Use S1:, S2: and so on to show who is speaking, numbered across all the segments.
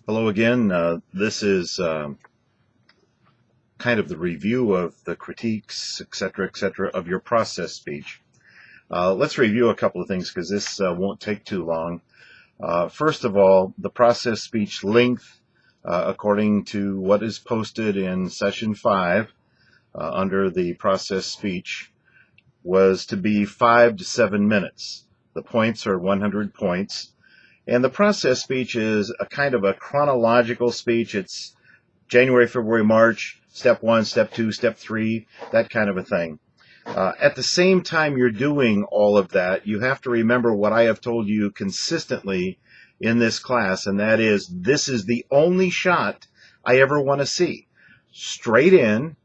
S1: Hello again. This is kind of the review of the critiques, etc., of your process speech. Let's review a couple of things because this won't take too long. First of all, the process speech length, according to what is posted in session 5 under the process speech, was to be 5 to 7 minutes. The points are 100 points. And the process speech is a kind of a chronological speech. It's January, February, March, step 1, step 2, step 3, that kind of a thing. At the same time you're doing all of that, you have to remember what I have told you consistently in this class, and that is, this is the only shot I ever want to see. Straight in,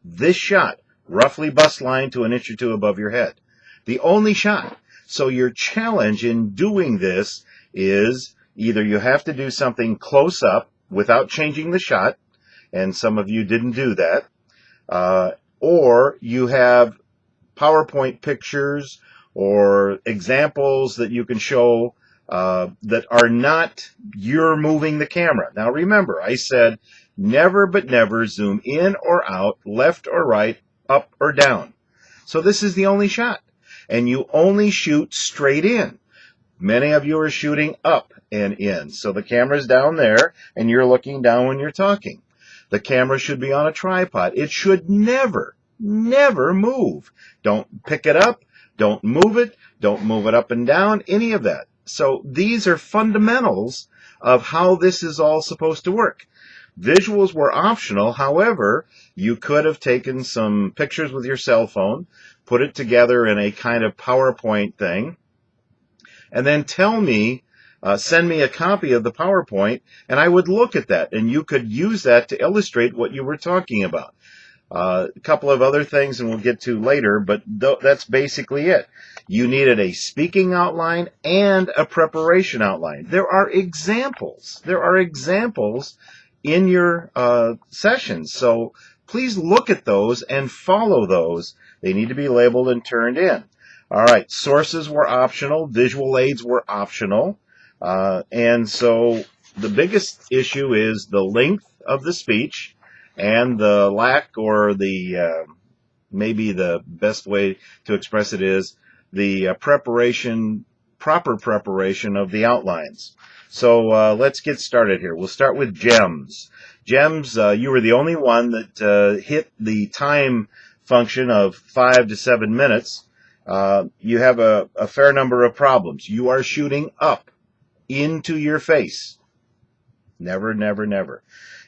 S1: this shot, roughly bust line to an inch or two above your head. The only shot. So your challenge in doing this is either you have to do something close up without changing the shot, and some of you didn't do that, or you have PowerPoint pictures or examples that you can show that are not you're moving the camera. Now remember, I said never but never zoom in or out, left or right, up or down. So this is the only shot. And you only shoot straight in. Many of you are shooting up and in. So the camera's down there, and you're looking down when you're talking. The camera should be on a tripod. It should never move. Don't pick it up. Don't move it. Don't move it up and down, any of that. So these are fundamentals of how this is all supposed to work. Visuals were optional. However, you could have taken some pictures with your cell phone, put it together in a kind of PowerPoint thing, and then send me a copy of the PowerPoint, and I would look at that, and you could use that to illustrate what you were talking about. A couple of other things, and we'll get to later, but that's basically it. You needed a speaking outline and a preparation outline. There are examples. In your sessions. So please look at those and follow those. They need to be labeled and turned in. All right, sources were optional. Visual aids were optional. And so the biggest issue is the length of the speech and the lack, or the maybe the best way to express it is the proper preparation of the outlines. So let's get started here. We'll start with gems. Gems, you were the only one that hit the time function of 5 to 7 minutes. You have a fair number of problems. You are shooting up into your face. Never.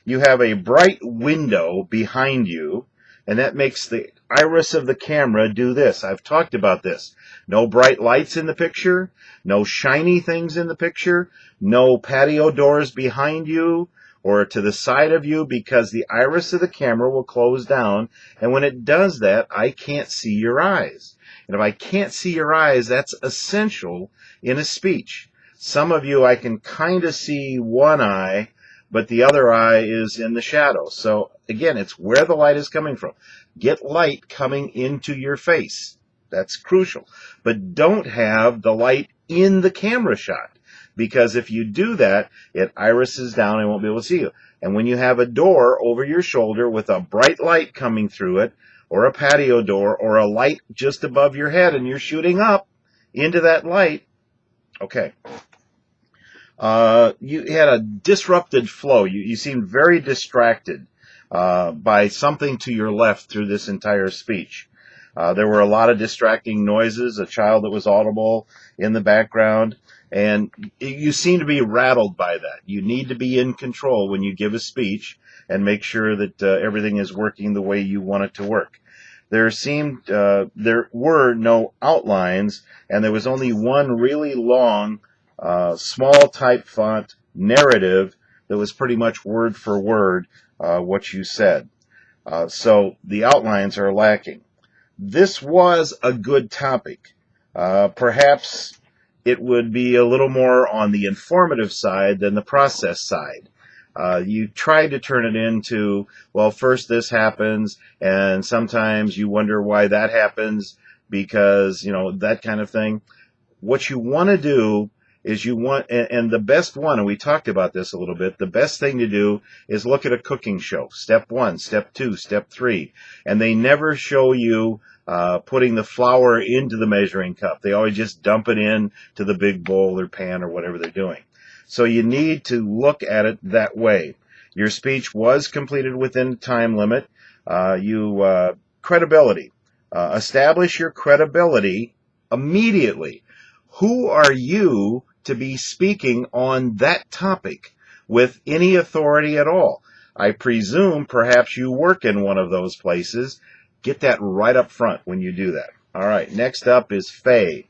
S1: You have a bright window behind you, and that makes the iris of the camera do this. I've talked about this. No bright lights in the picture, no shiny things in the picture, no patio doors behind you or to the side of you, because the iris of the camera will close down, and when it does that, I can't see your eyes. And if I can't see your eyes, that's essential in a speech. Some of you, I can kind of see one eye, but the other eye is in the shadow. So again, it's where the light is coming from. Get light coming into your face. That's crucial. But don't have the light in the camera shot, because if you do that, it irises down and won't be able to see you. And when you have a door over your shoulder with a bright light coming through it, or a patio door, or a light just above your head, and you're shooting up into that light, okay. You had a disrupted flow. You seemed very distracted by something to your left through this entire speech. There were a lot of distracting noises, a child that was audible in the background, and you seem to be rattled by that. You need to be in control when you give a speech and make sure that everything is working the way you want it to work. There were no outlines, and there was only one really long small type font narrative that was pretty much word for word what you said. So the outlines are lacking. This was a good topic. Perhaps it would be a little more on the informative side than the process side. You tried to turn it into, well, first this happens, and sometimes you wonder why that happens, because, that kind of thing. What you want to do is you want, and the best one, and we talked about this a little bit, the best thing to do is look at a cooking show. Step 1, step 2, step 3. And they never show you putting the flour into the measuring cup. They always just dump it in to the big bowl or pan or whatever they're doing. So you need to look at it that way. Your speech was completed within time limit. Credibility. Establish your credibility immediately. Who are you to be speaking on that topic with any authority at all? I presume perhaps you work in one of those places. Get that right up front when you do that. All right, next up is Faye.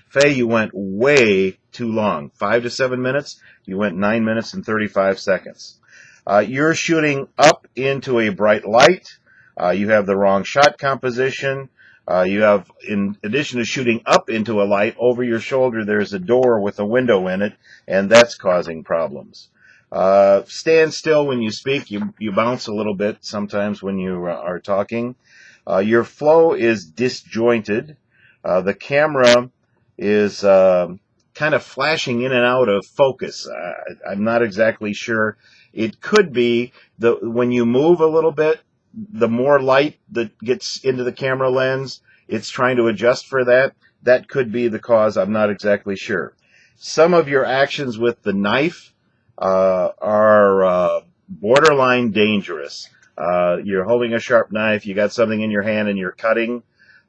S1: Faye, you went way too long. 5 to 7 minutes. You went 9 minutes and 35 seconds. You're shooting up into a bright light. You have the wrong shot composition. You have, in addition to shooting up into a light, over your shoulder there's a door with a window in it, and that's causing problems. Stand still when you speak. You bounce a little bit sometimes when you are talking. Your flow is disjointed. The camera is kind of flashing in and out of focus. I'm not exactly sure. It could be when you move a little bit, the more light that gets into the camera lens, it's trying to adjust for that. That could be the cause. I'm not exactly sure. Some of your actions with the knife are borderline dangerous. You're holding a sharp knife, you got something in your hand and you're cutting.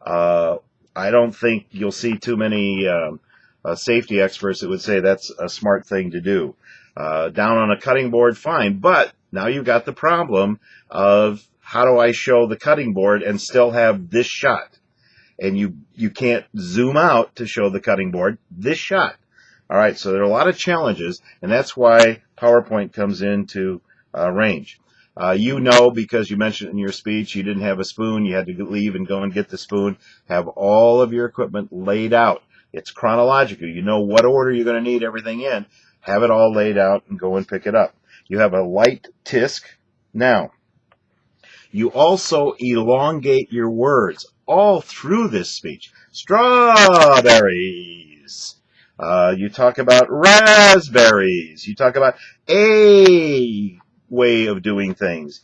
S1: I don't think you'll see too many safety experts that would say that's a smart thing to do. Down on a cutting board, fine, but now you've got the problem of how do I show the cutting board and still have this shot? And you can't zoom out to show the cutting board, this shot. All right, so there are a lot of challenges, and that's why PowerPoint comes into range. You know, because you mentioned in your speech you didn't have a spoon, you had to leave and go and get the spoon. Have all of your equipment laid out. It's chronological. You know what order you're going to need everything in. Have it all laid out and go and pick it up. You have a light tisk. Now, you also elongate your words all through this speech. Strawberries. You talk about raspberries. You talk about a way of doing things.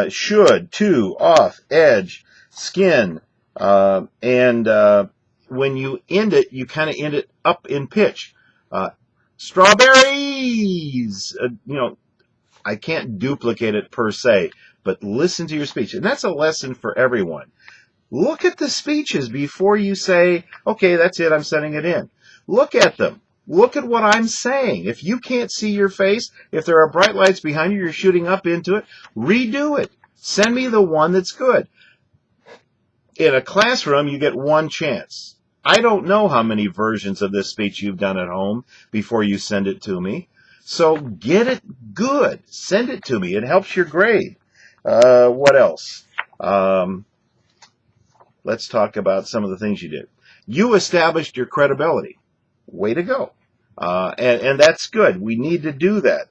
S1: Should, to, off, edge, skin. And when you end it, you kind of end it up in pitch. Strawberries. I can't duplicate it per se, but listen to your speech. And that's a lesson for everyone. Look at the speeches before you say, okay, that's it, I'm sending it in. Look at them. Look at what I'm saying. If you can't see your face, if there are bright lights behind you, you're shooting up into it, redo it. Send me the one that's good. In a classroom, you get one chance. I don't know how many versions of this speech you've done at home before you send it to me. So get it good. Send it to me. It helps your grade. What else? Let's talk about some of the things you did. You established your credibility. Way to go. And that's good. We need to do that.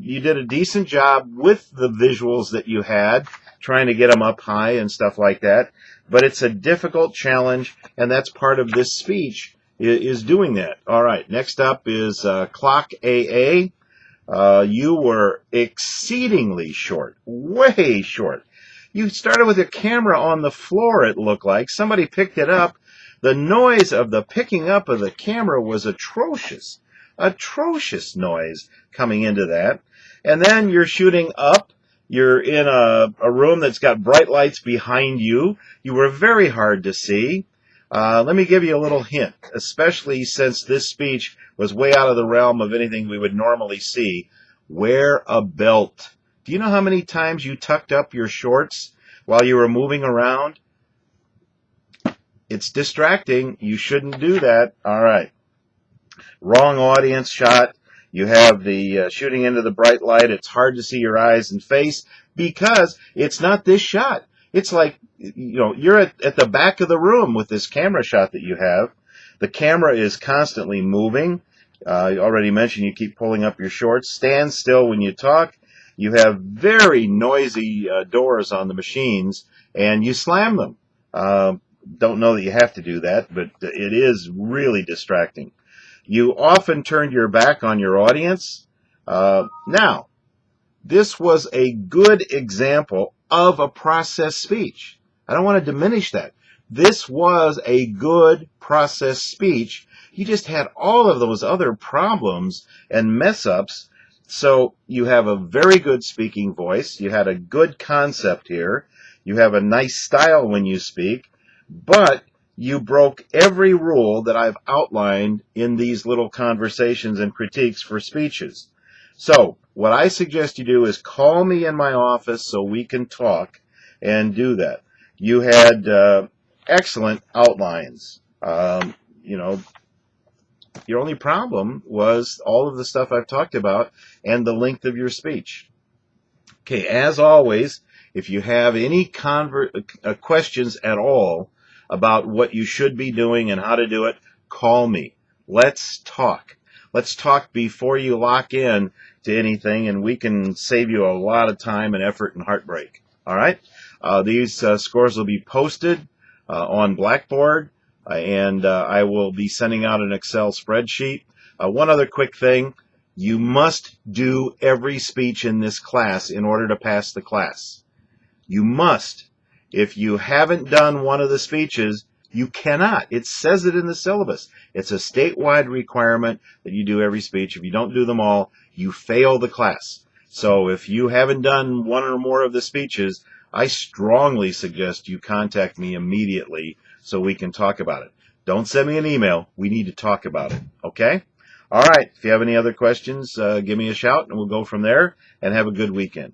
S1: You did a decent job with the visuals that you had, trying to get them up high and stuff like that. But it's a difficult challenge, and that's part of this speech, is doing that. All right, next up is Clock AA. You were exceedingly short, way short. You started with your camera on the floor, it looked like. Somebody picked it up. The noise of the picking up of the camera was atrocious. Atrocious noise coming into that. And then you're shooting up. You're in a room that's got bright lights behind you. You were very hard to see. Let me give you a little hint, especially since this speech was way out of the realm of anything we would normally see. Wear a belt. Do you know how many times you tucked up your shorts while you were moving around? It's distracting. You shouldn't do that. All right. Wrong audience shot. You have the shooting into the bright light. It's hard to see your eyes and face because it's not this shot. It's like, you're at the back of the room with this camera shot that you have. The camera is constantly moving. I already mentioned you keep pulling up your shorts. Stand still when you talk. You have very noisy doors on the machines, and you slam them. Don't know that you have to do that, but it is really distracting. You often turned your back on your audience. Now, this was a good example of a process speech. I don't want to diminish that. This was a good process speech. You just had all of those other problems and mess-ups. So you have a very good speaking voice. You had a good concept here. You have a nice style when you speak. But you broke every rule that I've outlined in these little conversations and critiques for speeches. So what I suggest you do is call me in my office so we can talk and do that. You had excellent outlines. Your only problem was all of the stuff I've talked about and the length of your speech. Okay, as always, if you have any questions at all about what you should be doing and how to do it, call me. Let's talk. Let's talk before you lock in to anything, and we can save you a lot of time and effort and heartbreak. All right? These scores will be posted on Blackboard, and I will be sending out an Excel spreadsheet. One other quick thing. You must do every speech in this class in order to pass the class. You must. If you haven't done one of the speeches, you cannot. It says it in the syllabus. It's a statewide requirement that you do every speech. If you don't do them all, you fail the class. So if you haven't done one or more of the speeches, I strongly suggest you contact me immediately so we can talk about it. Don't send me an email. We need to talk about it. Okay? All right. If you have any other questions, give me a shout and we'll go from there, and have a good weekend.